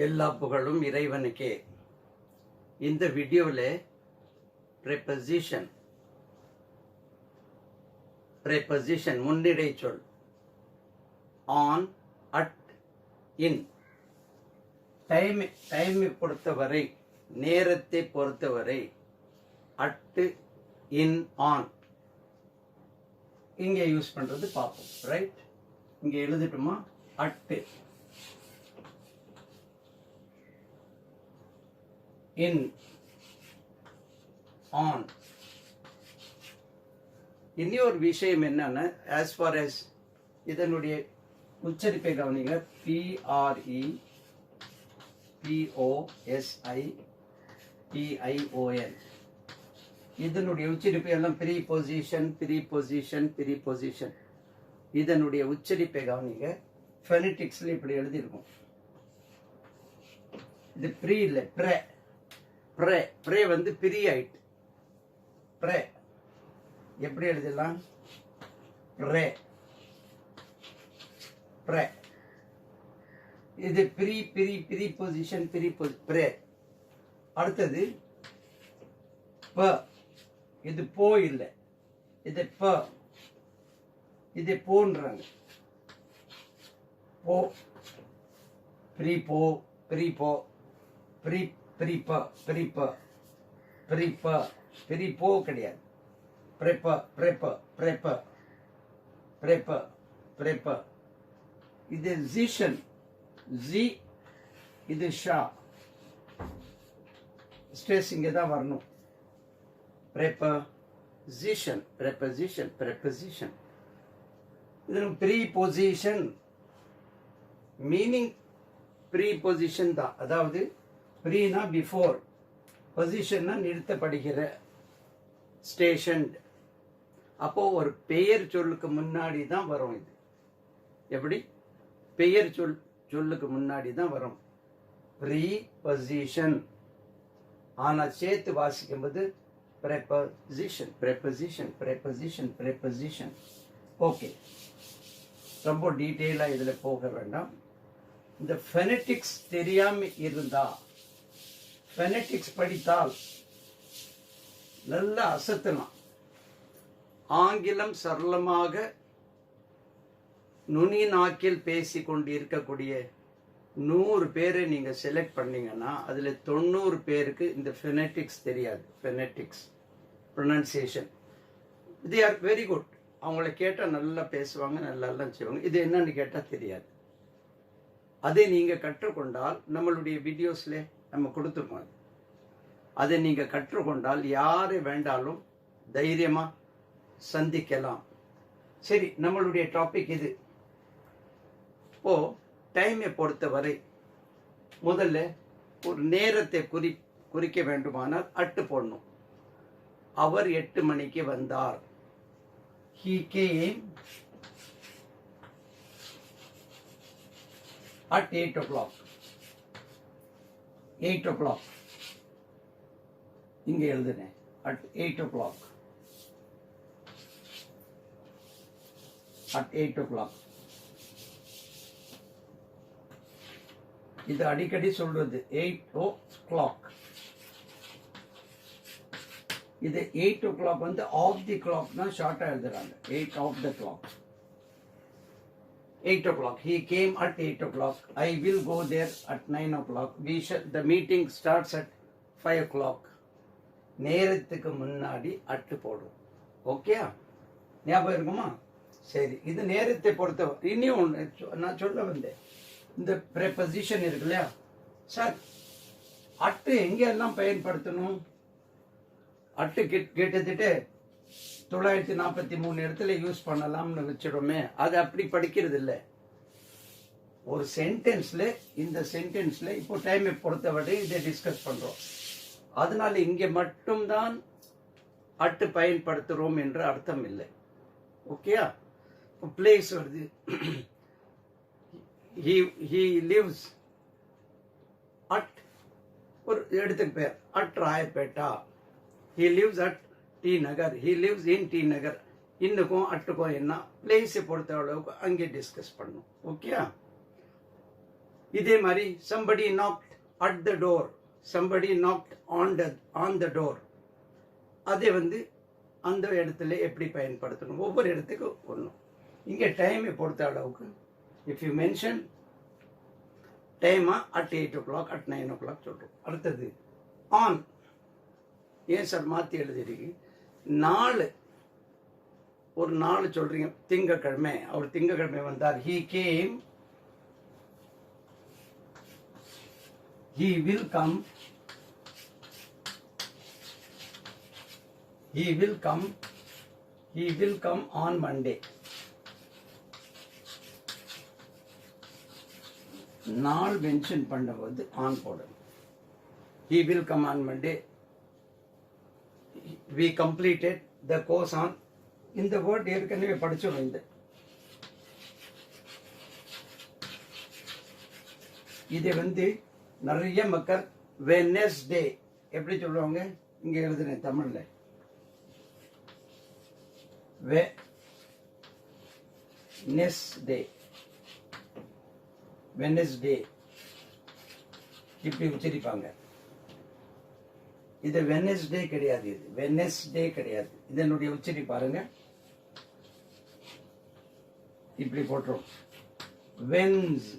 எல்லா புகழும் இறைவனுக்கே. இந்த வீடியோவில் preposition முன்னிடை சொல் on, at, in, டைமை பொறுத்தவரை, நேரத்தை பொறுத்தவரை at, in, on இங்கே யூஸ் பண்றது பார்ப்போம். ரைட், இங்கே எழுதிட்டுமா? at, in, on. இனி ஒரு விஷயம் என்னன்னா, as far as இதனுடைய உச்சரிப்பை கவனிங்க. PREPOSITION. இதனுடைய உச்சரிப்பை எல்லாம் ப்ரீபொசிஷன். இதனுடைய உச்சரிப்பை கவனிங்க. ஃபெனடிக்ஸ்ல இப்படி எழுதியிருக்கும். இது ப்ரீ இல்லை, ப்ரே வந்து பிரி ஆயிட்டு. ப்ரே எப்படி எழுதலாம்? ப்ரே. இது ப்ரீபொசிஷன் ப்ரே. அடுத்தது ப. இது போ இல்லை, இது ப. இது போன்றாங்க. போ, ப்ரீபோ, ப்ரீபோ கிடையாது. பிரேப்ப. இது ஜிஷன், ஜி. இது ஷா. ஸ்ட்ரெஸ் இங்கே தான் வரணும். preposition. இது ப்ரீபொசிஷன் மீனிங் ப்ரீபொசிஷன் தான். அதாவது ப்ரீனா பிஃபோர், பொசிஷன்னா நிறுத்தப்படுகிற, ஸ்டேஷன். அப்போ ஒரு பெயர் சொல்லுக்கு முன்னாடி தான் வரும். இது எப்படி? பெயர் சொல்லுக்கு முன்னாடி தான் வரும் ப்ரீபொசிஷன். ஆனா சேர்த்து வாசிக்கும் போது preposition. ஓகே, ரொம்ப டீட்டெயிலா இதுல போக வேண்டாம். இந்த ஃபெனடிக்ஸ் தெரியாம இருந்தா, ஃபெனடிக்ஸ் படித்தால் நல்லா அசத்தலாம். ஆங்கிலம் சரளமாக நுனி நாக்கில் பேசி கொண்டு இருக்கக்கூடிய 100 பேரை நீங்க செலக்ட் பண்ணீங்கன்னா அதுல 90 பேருக்கு இந்த ஃபெனடிக்ஸ் தெரியாது. Phonetics pronunciation they are very good. அவங்கள கேட்டா நல்லா பேசுவாங்க, நல்லா செய்வாங்க. இது என்னன்னு கேட்டா தெரியாது. அதை நீங்க கற்றுக்கொண்டால், நம்மளுடைய வீடியோஸ்ல நம்ம கொடுத்துருக்கோம், அதை நீங்க கற்றுக்கொண்டால் யாரை வேண்டாலும் தைரியமா சந்திக்கலாம். சரி, நம்மளுடைய டாபிக் இது. இப்போ டைமை பொறுத்தவரை முதல்ல ஒரு நேரத்தை குறிக்க வேண்டுமானால் அட்டு போடணும். அவர் 8 மணிக்கு வந்தார். He came at 8 o'clock. 8 o'clock இங்க எழுதுனேன். at 8 o'clock. at 8 o'clock. இது அடிக்கடி சொல்றது 8 o'clock. இது 8 o'clock வந்து ஆஃப் தி கிளாக் தான் ஷார்ட்டா எழுதுறாங்க. 8 of the clock. 8 o'clock. He came at 8 o'clock. I will go there at 9 o'clock. The meeting starts at 5 o'clock. நேரத்துக்கு முன்னாடி அட்டு போடும். ஓகே, ஞாபகம் இருக்குமா? சரி, இது நேரத்தை பொறுத்தவரை. இனியும் ஒன்று நான் சொல்ல வந்தேன். இந்த preposition இருக்கு இல்லையா சார், அட்டு எங்கெல்லாம் பயன்படுத்தணும்? அட்டு கிட்டத்தட்ட 943 இடத்துல யூஸ் பண்ணலாம்னு வச்சிடுமே. அது அப்படி படிக்கிறது இல்லை. ஒரு சென்டென்ஸ்ல, இந்த சென்டென்ஸ்ல இப்போ டைமை பொறுத்தவரை இதை டிஸ்கஸ் பண்றோம். அதனால இங்க மட்டும்தான் அட்டு பயன்படுத்துறோம் என்று அர்த்தம் இல்லை. ஓகேயா? இப்போ பிளேஸ் வருது. he lives at, ஒரு இடத்துக்கு பேர் at Royapettah. he lives at T Nagar. he lives in T Nagar. இன்னுக்கும் அட்டுக்கும் என்ன பிளேஸை பொறுத்த அளவுக்கு அங்கே டிஸ்கஸ் பண்ணும். ஓகே, இதே மாதிரி somebody knocked at the door, somebody knocked on the door. அதை வந்து அந்த இடத்துல எப்படி பயன்படுத்தணும், ஒவ்வொரு இடத்துக்கு ஒன்றும். இங்கே டைமை பொறுத்த அளவுக்கு இஃப் யூ மென்ஷன் டைமா at 8 o'clock at 9 o'clock சொல்கிறோம். அடுத்தது ஆன். ஏன் சார் மாற்றி எழுதிருக்கு? நாலு, ஒரு நாள் சொல்றீங்க, திங்கக்கிழமை, அவர் திங்கக்கிழமை வந்தார். he came, he will come, he will come, he will come on Monday. நாள் மென்ஷன் பண்ணும்போது ஆன் போடணும். he will come on Monday. we completed the course on. இந்த வேர்ட் ஏற்கனவே படிச்சோம். இந்த இதை வந்து நிறைய மக்கள் வெனஸ்டே எப்படி சொல்லுவாங்க, இங்க எழுதுனேன் தமிழ்ல, வெனஸ்டே, வெனஸ்டே இப்படி உச்சரிப்பாங்க. இது வெனஸ்டே கிடையாது, இது வெனஸ்டே கிடையாது. இதனுடைய உச்சரி பாருங்க, இப்படி போட்டுரும். Vance,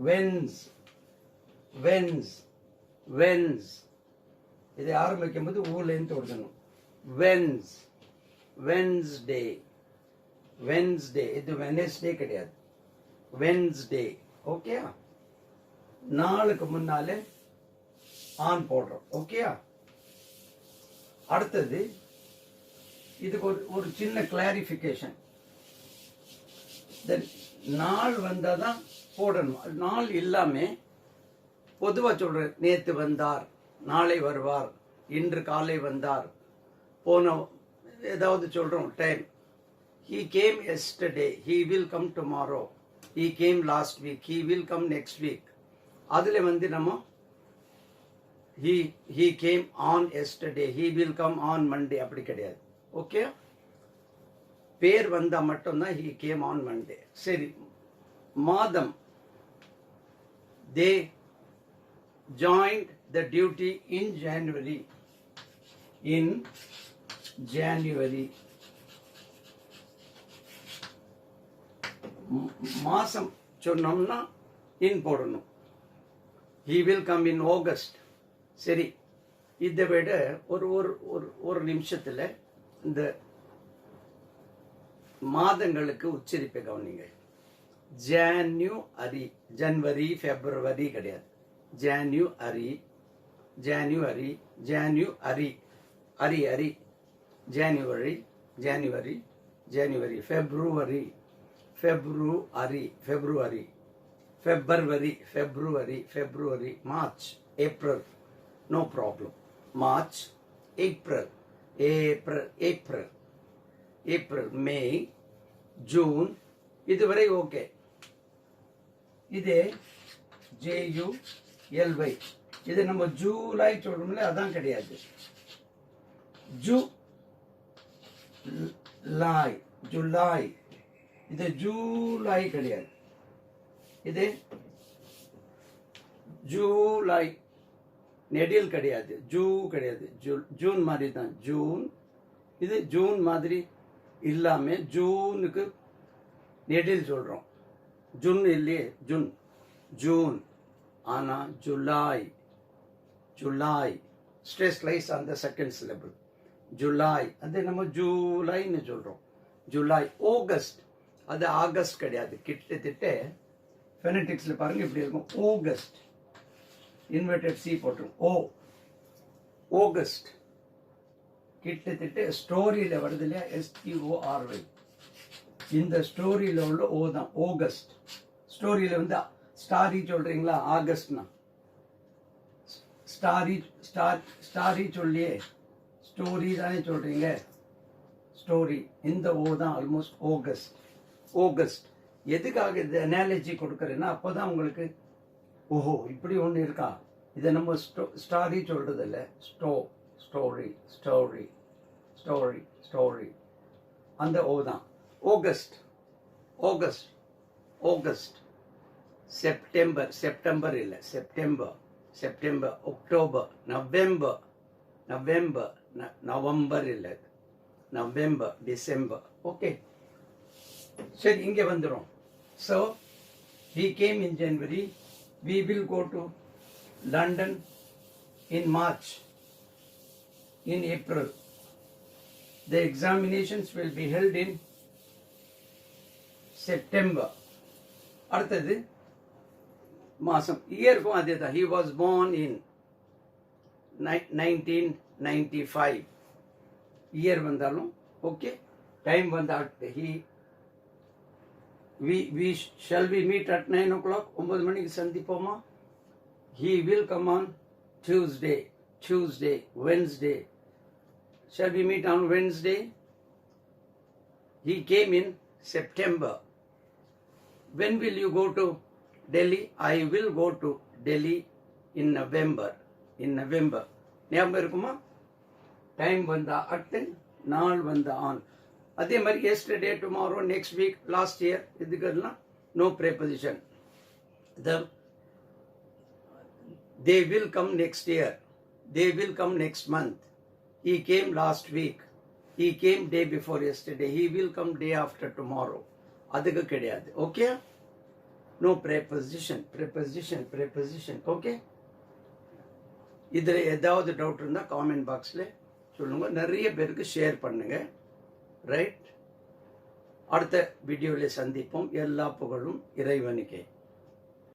Vance, Vance, Vance. இதை ஆரம்பிக்கும் போது ஊர்லேருந்து தொடங்கணும். Vance, Wednesday, Wednesday. இது வெனஸ்டே கிடையாது, வென்ஸ்டே. ஓகே, நாளுக்கு முன்னாலே ஆன் போடுறோம். ஓகே, அடுத்தது இதுக்கு ஒரு சின்ன கிளாரிஃபிகேஷன். நாள் வந்தாதான் போடணும். நாள் இல்லாம பொதுவா சொல்ற, நேத்து வந்தார், நாளை வருவார், இன்று காலை வந்தார், போன ஏதாவது சொல்றோம் time. he came yesterday, he will come tomorrow, he came last week, he will come next week. அதுல வந்து நம்ம he came on yesterday, he will come on Monday அப்படி கிடையாது. ஓகே, பேர் வந்தா மட்டும்தான் he came on Monday. சரி, மாதம், they joined the duty in January, in January. மாசம் சொன்னோம்னா இன் போடணும். he will come in August. சரி, இதை விட ஒரு நிமிஷத்துல இந்த மாதங்களுக்கு உச்சரிப்பை கவனிங்க. ஜான்யுவரி, ஜனவரி, பிப்ரவரி கிடையாது. ஜான்யுவரி, ஜான்யுவரி, ஜான்யுவரி, அரி அரி, January, January, January, February, February, February, February, February, February, March, April, no problem. March, April, April, April, April, May, June, இதுவரை ஓகே. இதே JULY, இது நம்ம ஜூலை சொல்றோம்ல, அதான் கிடையாது. ஜூலை, ஜூலை, இது ஜூலை கிடையாது. இது ஜூலை, நெடில் கிடையாது, ஜூ கிடையாது, ஜூன் மாதிரி தான், ஜூன். இது ஜூன் மாதிரி இல்லாம ஜூனுக்கு நெடில் சொல்றோம். ஜூன் இல்லையே, ஜூன், ஜூன். ஆனா ஜூலை, ஜூலை, ஸ்ட்ரெஸ் லைஸ் அந்த செகண்ட் சிலபிள். ஜூலை, அது நம்ம ஜூலைன்னு சொல்றோம். ஜூலை. ஆகஸ்ட், அது ஆகஸ்ட் கிடையாது. கிட்டத்தட்ட ஃபெனடிக்ஸ்ல பாருங்க இப்படி இருக்கும். ஆகஸ்ட், இன்வெர்டட் சி போட்டுரும். ஆகஸ்ட். கிட்டத்தட்ட ஸ்டோரியில வருது இல்லையா, STORY, இந்த ஸ்டோரியில உள்ள ஓ தான் ஆகஸ்ட். ஸ்டோரியில வந்து ஸ்டாரி சொல்றீங்களா, ஆகஸ்ட்னா ஸ்டாரி சொல்லியே ஸ்டோரி தானே சொல்றீங்க, ஸ்டோரி. இந்த ஓ தான் ஆல்மோஸ்ட் ஆகஸ்ட். ஆகஸ்ட் எதுக்காக இது அனாலஜி கொடுக்கறேன்னா, அப்போதான் உங்களுக்கு ஓஹோ இப்படி ஒன்று இருக்கா. இதை நம்ம ஸ்டாரி சொல்றது இல்லை, ஸ்டோரி, ஸ்டோரி, ஸ்டோரி, ஸ்டோரி. அந்த ஓ தான் August, August, August. September, September இல்லை, September, September, October, November, November, November இல்லை, நவம்பர், டிசம்பர். ஓகே, சரி, இங்கே வந்துடும். So he came in January. We will go to London in March. In April, the examinations will be held in September. அடுத்தது மாசம், இயருக்கும் அதே தான். He was born in 1995. Year வந்தாலும் okay, time வந்தால் we shall we meet at 9 o'clock? 9 மணிக்கு சந்திப்போமா? He will come on Tuesday, Wednesday. Shall we meet on Wednesday? He came in September. When will you go to Delhi? I will go to Delhi in November. In November. ஞாபகம் இருக்குமா? Time வந்தா attend, நாள் வந்தா on. அதே மாதிரி yesterday, tomorrow, next week, last year, இதுக்கெல்லாம் no preposition. They will come next year. They will come next month. He came last week. He came day before yesterday. He will come day after tomorrow. அதுக்கு கிடையாது. Okay, no preposition, preposition, preposition. Okay, இதில் ஏதாவது doubt இருந்தால் comment பாக்ஸில் சொல்லுங்கள். நிறைய பேருக்கு share பண்ணுங்க. ரைட், அடுத்த வீடியோவில் சந்திப்போம். எல்லா புகழும் இறைவனுக்கே.